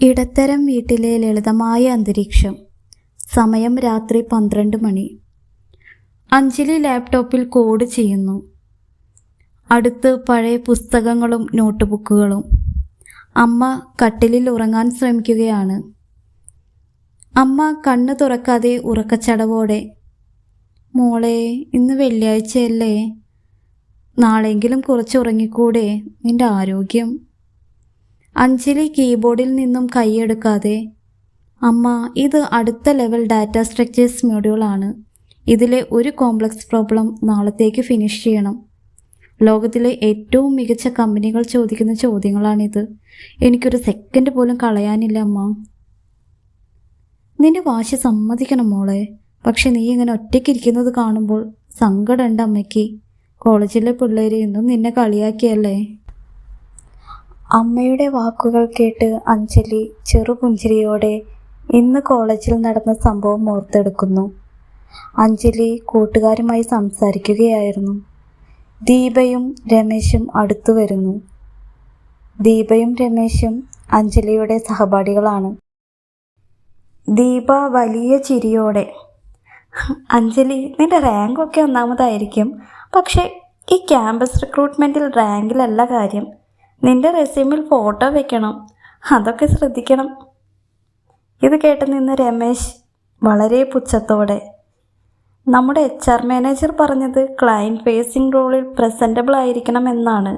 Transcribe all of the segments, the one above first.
ഇടത്തരം വീട്ടിലെ ലളിതമായ അന്തരീക്ഷം. സമയം രാത്രി 12 മണി. അഞ്ജലി ലാപ്ടോപ്പിൽ കോഡ് ചെയ്യുന്നു. അടുത്ത് പഴയ പുസ്തകങ്ങളും നോട്ട്ബുക്കുകളും. അമ്മ കട്ടിലിൽ ഉറങ്ങാൻ ശ്രമിക്കുകയാണ്. അമ്മ കണ്ണ് തുറക്കാതെ ഉറക്കച്ചടവോടെ, മോളെ, ഇന്ന് വെള്ളിയാഴ്ചയല്ലേ, നാളെങ്കിലും കുറച്ച് ഉറങ്ങിക്കൂടെ, നിന്റെ ആരോഗ്യം. അഞ്ജലി കീബോർഡിൽ നിന്നും കൈയെടുക്കാതെ, അമ്മ, ഇത് അടുത്ത ലെവൽ ഡാറ്റ സ്ട്രക്ചേഴ്സ് മൊഡ്യൂളാണ്. ഇതിലെ ഒരു കോംപ്ലക്സ് പ്രോബ്ലം നാളത്തേക്ക് ഫിനിഷ് ചെയ്യണം. ലോകത്തിലെ ഏറ്റവും മികച്ച കമ്പനികൾ ചോദിക്കുന്ന ചോദ്യങ്ങളാണിത്. എനിക്കൊരു സെക്കൻഡ് പോലും കളയാനില്ല അമ്മ. നിന്റെ വാശി സമ്മതിക്കണം മോളെ. പക്ഷെ നീ ഇങ്ങനെ ഒറ്റയ്ക്കിരിക്കുന്നത് കാണുമ്പോൾ സങ്കടമുണ്ട് അമ്മയ്ക്ക്. കോളേജിലെ പിള്ളേർ ഇന്നും നിന്നെ കളിയാക്കിയല്ലേ. അമ്മയുടെ വാക്കുകൾ കേട്ട് അഞ്ജലി ചെറുപുഞ്ചിരിയോടെ ഇന്ന് കോളേജിൽ നടന്ന സംഭവം ഓർത്തെടുക്കുന്നു. അഞ്ജലി കൂട്ടുകാരുമായി സംസാരിക്കുകയായിരുന്നു. ദീപയും രമേശും അടുത്തു വരുന്നു. ദീപയും രമേശും അഞ്ജലിയുടെ സഹപാഠികളാണ്. ദീപ വലിയ ചിരിയോടെ, അഞ്ജലി, നിന്റെ റാങ്കൊക്കെ ഒന്നാമതായിരിക്കും. പക്ഷേ ഈ ക്യാമ്പസ് റിക്രൂട്ട്മെൻറ്റിൽ റാങ്കിലല്ല കാര്യം. നിന്റെ റെസ്യൂമിൽ ഫോട്ടോ വെക്കണം, അതൊക്കെ ശ്രദ്ധിക്കണം. ഇത് കേട്ട് നിന്ന് രമേശ് വളരെ പുച്ഛത്തോടെ, നമ്മുടെ HR മാനേജർ പറഞ്ഞത് ക്ലയൻറ്റ് ഫേസിംഗ് റോളിൽ പ്രസൻറ്റബിൾ ആയിരിക്കണം എന്നാണ്.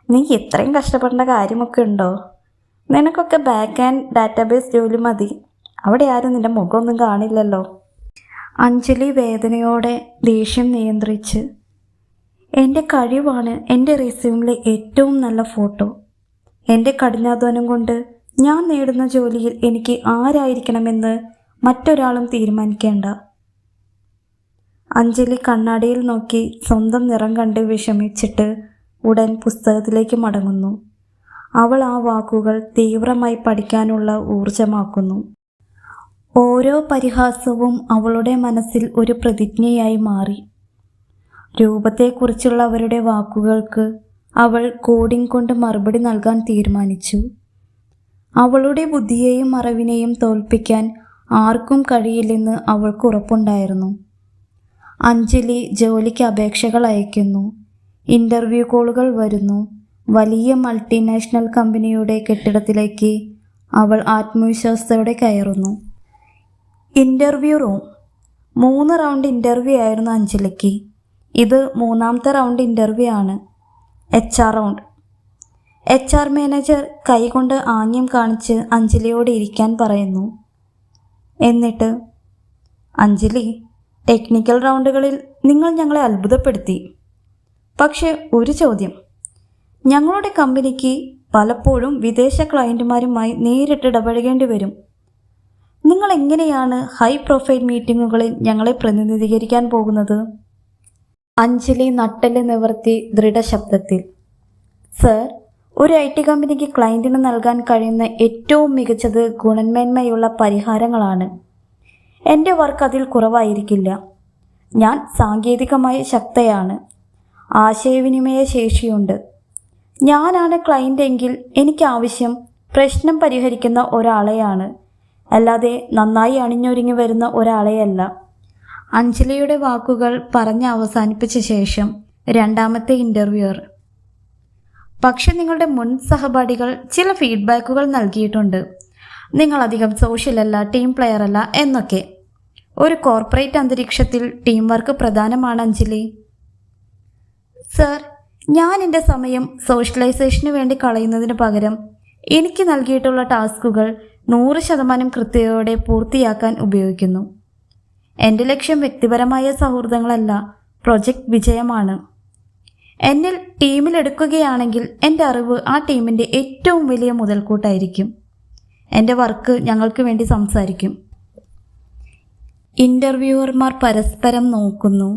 നീ ഇത്രയും കഷ്ടപ്പെടേണ്ട കാര്യമൊക്കെ ഉണ്ടോ? നിനക്കൊക്കെ ബാക്ക് ആൻഡ് ഡാറ്റാബേസ് ജോലി മതി. അവിടെ ആരും നിന്റെ മുഖമൊന്നും കാണില്ലല്ലോ. അഞ്ജലി വേദനയോടെ ദേഷ്യം നിയന്ത്രിച്ച്, എൻ്റെ കഴിവാണ് എൻ്റെ റെസ്യൂമിലെ ഏറ്റവും നല്ല ഫോട്ടോ. എൻ്റെ കഠിനാധ്വാനം കൊണ്ട് ഞാൻ നേടുന്ന ജോലിയിൽ എനിക്ക് ആരായിരിക്കണമെന്ന് മറ്റൊരാളും തീരുമാനിക്കേണ്ട. അഞ്ജലി കണ്ണാടിയിൽ നോക്കി സ്വന്തം നിറം കണ്ട് വിഷമിച്ചിട്ട് ഉടൻ പുസ്തകത്തിലേക്ക് മടങ്ങുന്നു. അവൾ ആ വാക്കുകൾ തീവ്രമായി പഠിക്കാനുള്ള ഊർജമാക്കുന്നു. ഓരോ പരിഹാസവും അവളുടെ മനസ്സിൽ ഒരു പ്രതിജ്ഞയായി മാറി. രൂപത്തെക്കുറിച്ചുള്ള അവരുടെ വാക്കുകൾക്ക് അവൾ കോഡിംഗ് കൊണ്ട് മറുപടി നൽകാൻ തീരുമാനിച്ചു. അവളുടെ ബുദ്ധിയെയും അറിവിനെയും തോൽപ്പിക്കാൻ ആർക്കും കഴിയില്ലെന്ന് അവൾക്ക് ഉറപ്പുണ്ടായിരുന്നു. അഞ്ജലി ജോലിക്ക് അപേക്ഷകൾ അയക്കുന്നു. ഇൻ്റർവ്യൂ കോളുകൾ വരുന്നു. വലിയ മൾട്ടിനാഷണൽ കമ്പനിയുടെ കെട്ടിടത്തിലേക്ക് അവൾ ആത്മവിശ്വാസത്തോടെ കയറുന്നു. Interview room. 3 റൗണ്ട് ഇൻ്റർവ്യൂ ആയിരുന്നു അഞ്ജലിക്ക്. ഇത് 3ാമത്തെ റൗണ്ട് ഇൻ്റർവ്യൂ ആണ്. HR round. HR മാനേജർ കൈകൊണ്ട് ആംഗ്യം കാണിച്ച് അഞ്ജലിയോട് ഇരിക്കാൻ പറയുന്നു. എന്നിട്ട്, അഞ്ജലി, ടെക്നിക്കൽ റൗണ്ടുകളിൽ നിങ്ങൾ ഞങ്ങളെ അത്ഭുതപ്പെടുത്തി. പക്ഷേ ഒരു ചോദ്യം, ഞങ്ങളുടെ കമ്പനിക്ക് പലപ്പോഴും വിദേശ ക്ലയൻറ്റുമാരുമായി നേരിട്ട് ഇടപഴകേണ്ടി വരും. നിങ്ങൾ എങ്ങനെയാണ് ഹൈ പ്രൊഫൈൽ മീറ്റിങ്ങുകളിൽ ഞങ്ങളെ പ്രതിനിധീകരിക്കാൻ പോകുന്നത്? അഞ്ജലി നട്ടെല്ല് നിവർത്തി ദൃഢശബ്ദത്തിൽ, സർ, ഒരു IT കമ്പനിക്ക് ക്ലയൻറ്റിന് നൽകാൻ കഴിയുന്ന ഏറ്റവും മികച്ചത് ഗുണമേന്മയുള്ള പരിഹാരങ്ങളാണ്. എൻ്റെ വർക്ക് അതിൽ കുറവായിരിക്കില്ല. ഞാൻ സാങ്കേതികമായി ശക്തയാണ്. ആശയവിനിമയ ശേഷിയുണ്ട്. ഞാനാണ് ക്ലയൻ്റ് എങ്കിൽ എനിക്കാവശ്യം പ്രശ്നം പരിഹരിക്കുന്ന ഒരാളെയാണ്, അല്ലാതെ നന്നായി അണിഞ്ഞൊരുങ്ങി വരുന്ന ഒരാളെയല്ല. അഞ്ജലിയുടെ വാക്കുകൾ പറഞ്ഞ് അവസാനിപ്പിച്ച ശേഷം 2ാമത്തെ ഇൻ്റർവ്യൂവർ, പക്ഷെ നിങ്ങളുടെ മുൻ സഹപാഠികൾ ചില ഫീഡ്ബാക്കുകൾ നൽകിയിട്ടുണ്ട്. നിങ്ങളധികം സോഷ്യലല്ല, ടീം പ്ലെയർ അല്ല എന്നൊക്കെ. ഒരു കോർപ്പറേറ്റ് അന്തരീക്ഷത്തിൽ ടീം വർക്ക് പ്രധാനമാണ് അഞ്ജലി. സർ, ഞാൻ എൻ്റെ സമയം സോഷ്യലൈസേഷന് വേണ്ടി കളയുന്നതിന് പകരം എനിക്ക് നൽകിയിട്ടുള്ള ടാസ്കുകൾ 100% കൃത്യതയോടെ പൂർത്തിയാക്കാൻ ഉപയോഗിക്കുന്നു. എൻ്റെ ലക്ഷ്യം വ്യക്തിപരമായ സൗഹൃദങ്ങളല്ല, പ്രൊജക്റ്റ് വിജയമാണ്. എന്നിൽ ടീമിലെടുക്കുകയാണെങ്കിൽ എൻ്റെ അറിവ് ആ ടീമിൻ്റെ ഏറ്റവും വലിയ മുതൽക്കൂട്ടായിരിക്കും. എൻ്റെ വർക്ക് ഞങ്ങൾക്ക് വേണ്ടി സംസാരിക്കും. ഇൻ്റർവ്യൂവർമാർ പരസ്പരം നോക്കുന്നു.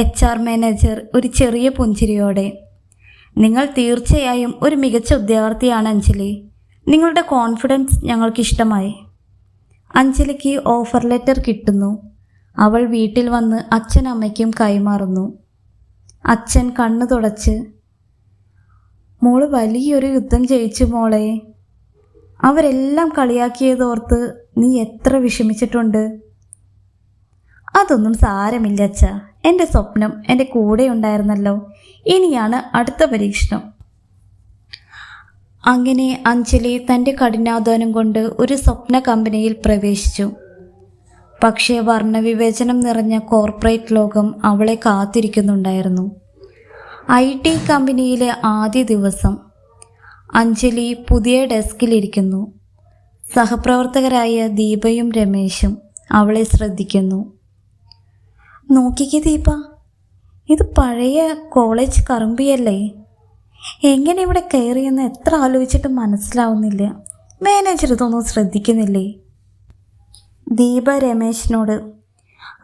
HR മാനേജർ ഒരു ചെറിയ പുഞ്ചിരിയോടെ, നിങ്ങൾ തീർച്ചയായും ഒരു മികച്ച ഉദ്യോഗാർത്ഥിയാണ് അഞ്ജലി. നിങ്ങളുടെ കോൺഫിഡൻസ് ഞങ്ങൾക്കിഷ്ടമായി. അഞ്ജലിക്ക് ഓഫർ ലെറ്റർ കിട്ടുന്നു. അവൾ വീട്ടിൽ വന്ന് അച്ഛനമ്മയ്ക്കും കൈമാറുന്നു. അച്ഛൻ കണ്ണു തുടച്ച്, മോള് വലിയൊരു യുദ്ധം ജയിച്ചു മോളെ. അവരെല്ലാം കളിയാക്കിയതോർത്ത് നീ എത്ര വിഷമിച്ചിട്ടുണ്ട്? അതൊന്നും സാരമില്ല അച്ഛാ. എൻ്റെ സ്വപ്നം എൻ്റെ കൂടെ ഉണ്ടായിരുന്നല്ലോ. ഇനിയാണ് അടുത്ത പരീക്ഷണം. അങ്ങനെ അഞ്ജലി തൻ്റെ കഠിനാധ്വാനം കൊണ്ട് ഒരു സ്വപ്ന കമ്പനിയിൽ പ്രവേശിച്ചു. പക്ഷേ വർണ്ണവിവേചനം നിറഞ്ഞ കോർപ്പറേറ്റ് ലോകം അവളെ കാത്തിരിക്കുന്നുണ്ടായിരുന്നു. IT കമ്പനിയിലെ ആദ്യ ദിവസം. അഞ്ജലി പുതിയ ഡെസ്കിലിരിക്കുന്നു. സഹപ്രവർത്തകരായ ദീപയും രമേശും അവളെ ശ്രദ്ധിക്കുന്നു. നോക്കിക്കേ ദീപ, ഇത് പഴയ കോളേജ് കറുമ്പിയല്ലേ? എങ്ങനെ ഇവിടെ കയറിയെന്ന് എത്ര ആലോചിച്ചിട്ടും മനസ്സിലാവുന്നില്ല. മാനേജർ ഇതൊന്നും ശ്രദ്ധിക്കുന്നില്ലേ? ദീപ രമേശിനോട്.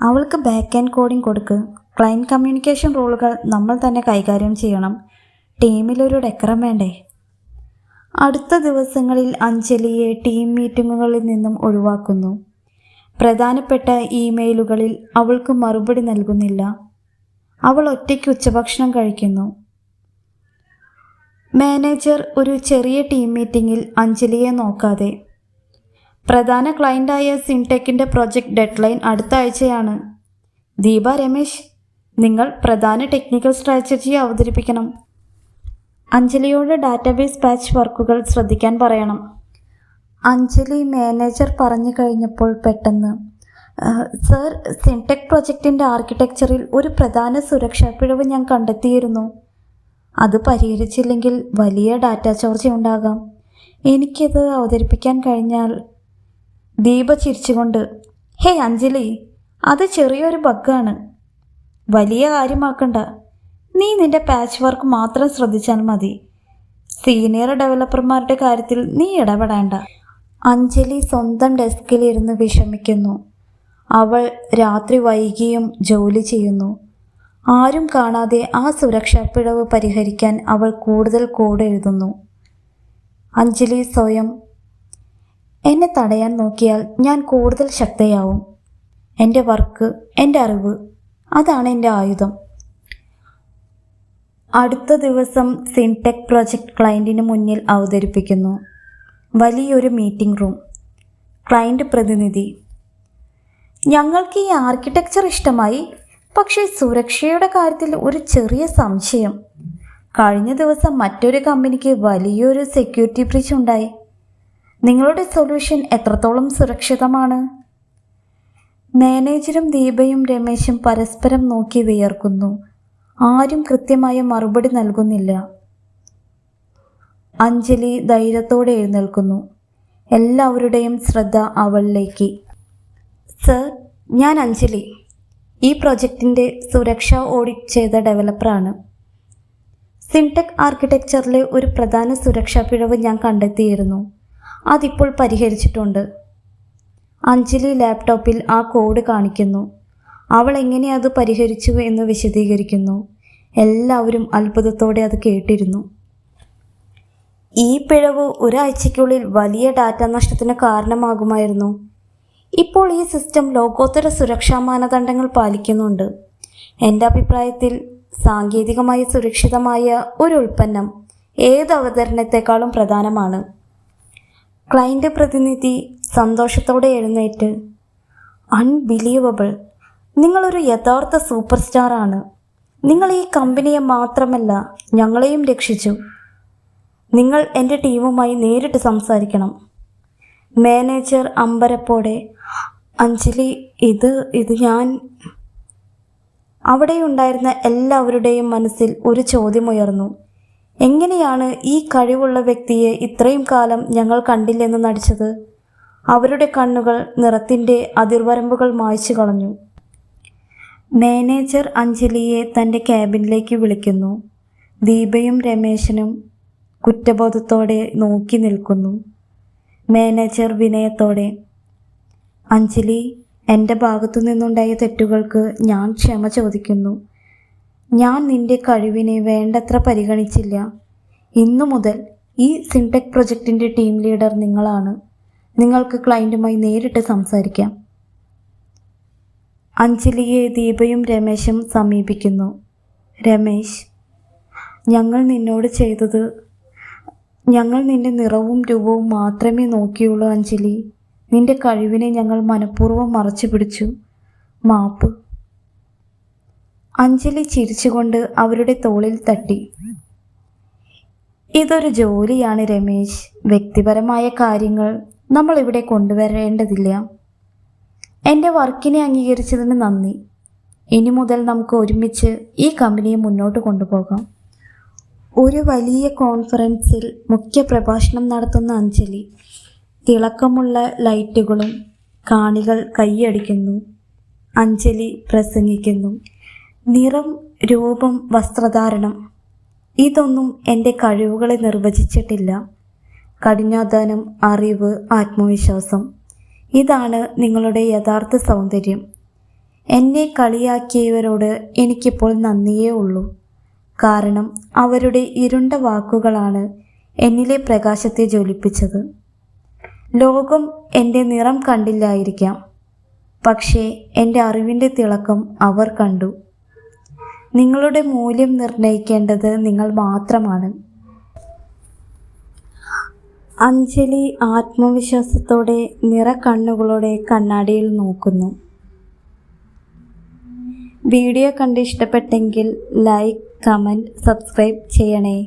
അവൾക്ക് ബാക്ക് ആൻഡ് കോഡിംഗ് കൊടുക്ക്. ക്ലയൻറ്റ് കമ്മ്യൂണിക്കേഷൻ റോളുകൾ നമ്മൾ തന്നെ കൈകാര്യം ചെയ്യണം. ടീമിലൊരു ഡെക്കറം വേണ്ടേ? അടുത്ത ദിവസങ്ങളിൽ അഞ്ജലിയെ ടീം മീറ്റിങ്ങുകളിൽ നിന്നും ഒഴിവാക്കുന്നു. പ്രധാനപ്പെട്ട ഇമെയിലുകളിൽ അവൾക്ക് മറുപടി നൽകുന്നില്ല. അവൾ ഒറ്റയ്ക്ക് ഉച്ചഭക്ഷണം കഴിക്കുന്നു. മാനേജർ ഒരു ചെറിയ ടീം മീറ്റിങ്ങിൽ അഞ്ജലിയെ നോക്കാതെ, പ്രധാന ക്ലയൻ്റായ സിൻടെക്കിൻ്റെ പ്രൊജക്റ്റ് ഡെഡ്ലൈൻ അടുത്ത ആഴ്ചയാണ്. ദീപ, രമേശ്, നിങ്ങൾ പ്രധാന ടെക്നിക്കൽ സ്ട്രാറ്റജി അവതരിപ്പിക്കണം. അഞ്ജലിയോട് ഡാറ്റാബേസ് പാച്ച് വർക്കുകൾ ശ്രദ്ധിക്കാൻ പറയണം. അഞ്ജലി മാനേജർ പറഞ്ഞു കഴിഞ്ഞപ്പോൾ പെട്ടെന്ന്, സർ, സിൻടെക് പ്രൊജക്റ്റിൻ്റെ ആർക്കിടെക്ചറിൽ ഒരു പ്രധാന സുരക്ഷാ പിഴവ് ഞാൻ കണ്ടെത്തിയിരുന്നു. അത് പരിഹരിച്ചില്ലെങ്കിൽ വലിയ ഡാറ്റ ചോർച്ച എനിക്കത് അവതരിപ്പിക്കാൻ കഴിഞ്ഞാൽ. ദീപ ചിരിച്ചുകൊണ്ട്, ഹേ അഞ്ജലി, അത് ചെറിയൊരു ബഗ്ഗാണ്, വലിയ കാര്യമാക്കണ്ട. നീ നിൻ്റെ പാച്ച് വർക്ക് മാത്രം ശ്രദ്ധിച്ചാൽ മതി. സീനിയർ ഡെവലപ്പർമാരുടെ കാര്യത്തിൽ നീ ഇടപെടേണ്ട. അഞ്ജലി സ്വന്തം ഡെസ്കിലിരുന്ന് വിഷമിക്കുന്നു. അവൾ രാത്രി വൈകിയും ജോലി ചെയ്യുന്നു. ആരും കാണാതെ ആ സുരക്ഷാ പിഴവ് പരിഹരിക്കാൻ അവൾ കൂടുതൽ കോഡ് എഴുതുന്നു. അഞ്ജലി സ്വയം, എന്നെ തടയാൻ നോക്കിയാൽ ഞാൻ കൂടുതൽ ശക്തയാവും. എൻ്റെ വർക്ക്, എൻ്റെ അറിവ്, അതാണ് എൻ്റെ ആയുധം. അടുത്ത ദിവസം സിൻടെക് പ്രൊജക്റ്റ് ക്ലയൻറ്റിന് മുന്നിൽ അവതരിപ്പിക്കുന്നു. വലിയൊരു മീറ്റിംഗ് റൂം. ക്ലയൻറ്റ് പ്രതിനിധി, ഞങ്ങൾക്ക് ഈ ആർക്കിടെക്ചർ ഇഷ്ടമായി, പക്ഷേ സുരക്ഷയുടെ കാര്യത്തിൽ ഒരു ചെറിയ സംശയം. കഴിഞ്ഞ ദിവസം മറ്റൊരു കമ്പനിക്ക് വലിയൊരു സെക്യൂരിറ്റി ബ്രീച്ച് ഉണ്ടായി. നിങ്ങളുടെ സൊല്യൂഷൻ എത്രത്തോളം സുരക്ഷിതമാണ്? മാനേജരും ദീപയും രമേശും പരസ്പരം നോക്കി വിയർക്കുന്നു. ആരും കൃത്യമായ മറുപടി നൽകുന്നില്ല. അഞ്ജലി ധൈര്യത്തോടെ എഴുന്നേൽക്കുന്നു. എല്ലാവരുടെയും ശ്രദ്ധ അവളിലേക്ക്. സർ, ഞാൻ അഞ്ജലി. ഈ പ്രൊജക്റ്റിൻ്റെ സുരക്ഷാ ഓഡിറ്റ് ചെയ്ത ഡെവലപ്പറാണ്. സിൻടെക് ആർക്കിടെക്ചറിലെ ഒരു പ്രധാന സുരക്ഷാ പിഴവ് ഞാൻ കണ്ടെത്തിയിരുന്നു. അതിപ്പോൾ പരിഹരിച്ചിട്ടുണ്ട്. അഞ്ജലി ലാപ്ടോപ്പിൽ ആ കോഡ് കാണിക്കുന്നു. അവൾ എങ്ങനെ അത് പരിഹരിച്ചു എന്ന് വിശദീകരിക്കുന്നു. എല്ലാവരും അത്ഭുതത്തോടെ അത് കേട്ടിരുന്നു. ഈ പിഴവ് ഒരാഴ്ചയ്ക്കുള്ളിൽ വലിയ ഡാറ്റ നഷ്ടത്തിന് കാരണമാകുമായിരുന്നു. ഇപ്പോൾ ഈ സിസ്റ്റം ലോകോത്തര സുരക്ഷാ മാനദണ്ഡങ്ങൾ പാലിക്കുന്നുണ്ട്. എൻ്റെ അഭിപ്രായത്തിൽ സാങ്കേതികമായി സുരക്ഷിതമായ ഒരു ഉൽപ്പന്നം ഏത് അവതരണത്തെക്കാളും പ്രധാനമാണ്. ക്ലയൻറ്റ് പ്രതിനിധി സന്തോഷത്തോടെ എഴുന്നേറ്റ്, അൺബിലീവബിൾ, നിങ്ങളൊരു യഥാർത്ഥ സൂപ്പർ സ്റ്റാറാണ്. നിങ്ങൾ ഈ കമ്പനിയെ മാത്രമല്ല ഞങ്ങളെയും രക്ഷിച്ചു. നിങ്ങൾ എൻ്റെ ടീമുമായി നേരിട്ട് സംസാരിക്കണം. മാനേജർ അമ്പരപ്പോടെ, അഞ്ജലി, ഇത് ഞാൻ. അവിടെയുണ്ടായിരുന്ന എല്ലാവരുടെയും മനസ്സിൽ ഒരു ചോദ്യമുയർന്നു. എങ്ങനെയാണ് ഈ കഴിവുള്ള വ്യക്തിയെ ഇത്രയും കാലം ഞങ്ങൾ കണ്ടില്ലെന്ന് നടിച്ചത്? അവരുടെ കണ്ണുകൾ നിറത്തിൻ്റെ അതിർവരമ്പുകൾ മായ്ച്ചു കളഞ്ഞു. മാനേജർ അഞ്ജലിയെ തൻ്റെ ക്യാബിനിലേക്ക് വിളിക്കുന്നു. ദീപയും രമേശനും കുറ്റബോധത്തോടെ നോക്കി നിൽക്കുന്നു. മാനേജർ വിനയത്തോടെ, അഞ്ജലി, എൻ്റെ ഭാഗത്തു നിന്നുണ്ടായ തെറ്റുകൾക്ക് ഞാൻ ക്ഷമ ചോദിക്കുന്നു. ഞാൻ നിൻ്റെ കഴിവിനെ വേണ്ടത്ര പരിഗണിച്ചില്ല. ഇന്നു മുതൽ ഈ സിൻടെക് പ്രൊജക്റ്റിൻ്റെ ടീം ലീഡർ നിങ്ങളാണ്. നിങ്ങൾക്ക് ക്ലയൻറ്റുമായി നേരിട്ട് സംസാരിക്കാം. അഞ്ജലിയെ ദീപയും രമേശും സമീപിക്കുന്നു. രമേശ്, ഞങ്ങൾ നിന്നോട് ചെയ്തത് ഞങ്ങൾ നിന്റെ നിറവും രൂപവും മാത്രമേ നോക്കിയുള്ളൂ അഞ്ജലി. നിന്റെ കഴിവിനെ ഞങ്ങൾ മനഃപൂർവ്വം മറച്ചു പിടിച്ചു. മാപ്പ്. അഞ്ജലി ചിരിച്ചുകൊണ്ട് അവരുടെ തോളിൽ തട്ടി. ഇതൊരു ജോലിയാണ് രമേശ്. വ്യക്തിപരമായ കാര്യങ്ങൾ നമ്മൾ ഇവിടെ കൊണ്ടുവരേണ്ടതില്ല. എൻ്റെ വർക്കിനെ അംഗീകരിച്ചതിന് നന്ദി. ഇനി മുതൽ നമുക്ക് ഒരുമിച്ച് ഈ കമ്പനിയെ മുന്നോട്ട് കൊണ്ടുപോകാം. ഒരു വലിയ കോൺഫറൻസിൽ മുഖ്യ പ്രഭാഷണം നടത്തുന്ന അഞ്ജലി. തിളക്കമുള്ള ലൈറ്റുകളും കാണികൾ കൈയടിക്കുന്നു. അഞ്ജലി പ്രസംഗിക്കുന്നു. നിറം, രൂപം, വസ്ത്രധാരണം ഇതൊന്നും എൻ്റെ കഴിവുകളെ നിർവചിച്ചിട്ടില്ല. കഠിനാധ്വാനം, അറിവ്, ആത്മവിശ്വാസം ഇതാണ് നിങ്ങളുടെ യഥാർത്ഥ സൗന്ദര്യം. എന്നെ കളിയാക്കിയവരോട് എനിക്കിപ്പോൾ നന്ദിയേ ഉള്ളൂ. കാരണം അവരുടെ ഇരുണ്ട വാക്കുകളാണ് എന്നിലെ പ്രകാശത്തെ ജ്വലിപ്പിച്ചത്. ലോകം എൻ്റെ നിറം കണ്ടില്ലായിരിക്കാം, പക്ഷേ എൻ്റെ അറിവിൻ്റെ തിളക്കം അവർ കണ്ടു. നിങ്ങളുടെ മൂല്യം നിർണ്ണയിക്കേണ്ടത് നിങ്ങൾ മാത്രമാണ്. അഞ്ജലി ആത്മവിശ്വാസത്തോടെ നിറക്കണ്ണുകളോടെ കണ്ണാടിയിൽ നോക്കുന്നു. വീഡിയോ കണ്ട് ഇഷ്ടപ്പെട്ടെങ്കിൽ ലൈക്ക്, കമൻറ്റ്, സബ്സ്ക്രൈബ് ചെയ്യണേ.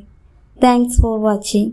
Thanks for watching.